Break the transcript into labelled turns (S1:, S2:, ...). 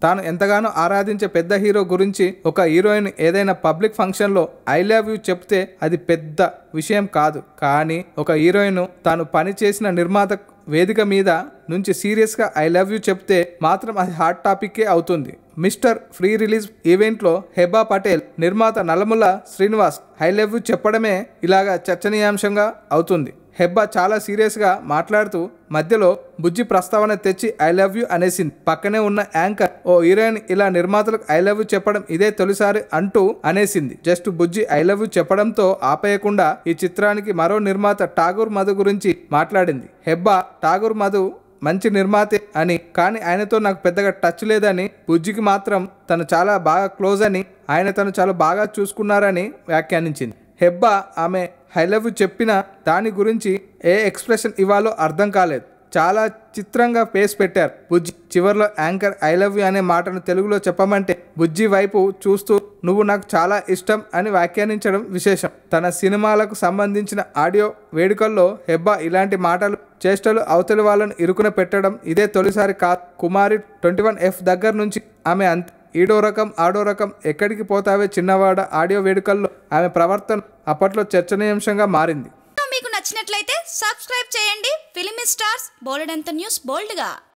S1: తాను ఎంతగానో ఆరాధించే పెద్ద హీరో గురించి ఒక హీరోయిన్ ఏదైనా పబ్లిక్ ఫంక్షన్లో ఐ లవ్ యూ చెప్తే అది పెద్ద విషయం కాదు. కానీ ఒక హీరోయిన్ తాను పనిచేసిన నిర్మాత వేదిక మీద నుంచి సీరియస్గా ఐ లవ్ యూ చెప్తే మాత్రం అది హాట్ టాపిక్కే అవుతుంది. మిస్టర్ ఫ్రీ రిలీజ్ ఈవెంట్లో హెబా పటేల్ నిర్మాత నల్లముల శ్రీనివాస్ ఐ లవ్ యూ చెప్పడమే ఇలాగా చర్చనీయాంశంగా అవుతుంది. హెబ్బా చాలా సీరియస్గా మాట్లాడుతూ మధ్యలో బుజ్జి ప్రస్తావన తెచ్చి ఐ లవ్ యూ అనేసింది. పక్కనే ఉన్న యాంకర్ ఓ హీరోయిన్ ఇలా నిర్మాతలకు ఐ లవ్ యూ చెప్పడం ఇదే తొలిసారి అంటూ అనేసింది. జస్ట్ బుజ్జి ఐ లవ్ యూ చెప్పడంతో ఆపేయకుండా ఈ చిత్రానికి మరో నిర్మాత ఠాగూర్ మధు గురించి మాట్లాడింది. హెబ్బా ఠాగూర్ మధు మంచి నిర్మాతే అని, కానీ ఆయనతో నాకు పెద్దగా టచ్ లేదని, బుజ్జికి మాత్రం తను చాలా బాగా క్లోజ్ అని, ఆయన తను చాలా బాగా చూసుకున్నారని వ్యాఖ్యానించింది. హెబ్బా ఆమె ఐ లవ్ యూ చెప్పిన దాని గురించి ఏ ఎక్స్ప్రెషన్ ఇవ్వాలో అర్థం కాలేదు. చాలా చిత్రంగా ఫేస్ పెట్టారు బుజ్జి. చివరిలో యాంకర్ ఐ లవ్ యూ అనే మాటను తెలుగులో చెప్పమంటే బుజ్జి వైపు చూస్తూ నువ్వు నాకు చాలా ఇష్టం అని వ్యాఖ్యానించడం విశేషం. తన సినిమాలకు సంబంధించిన ఆడియో వేడుకల్లో హెబ్బా ఇలాంటి మాటలు చేష్టలు అవతలి వాళ్ళను ఇరుకున పెట్టడం ఇదే తొలిసారి కాదు. కుమారి 21F దగ్గర నుంచి ఆమె ఈడో రకం ఆడో రకం ఎక్కడికి పోతావే చిన్నవాడ ఆడియో వేడుకల్లో ఆమె ప్రవర్తన అప్పట్లో చర్చనీయాంశంగా మారింది.
S2: మీకు నచ్చినట్లయితే సబ్స్క్రైబ్ చేయండి. ఫిలిమి స్టార్స్ బోలెడంత న్యూస్ బోల్డ్గా.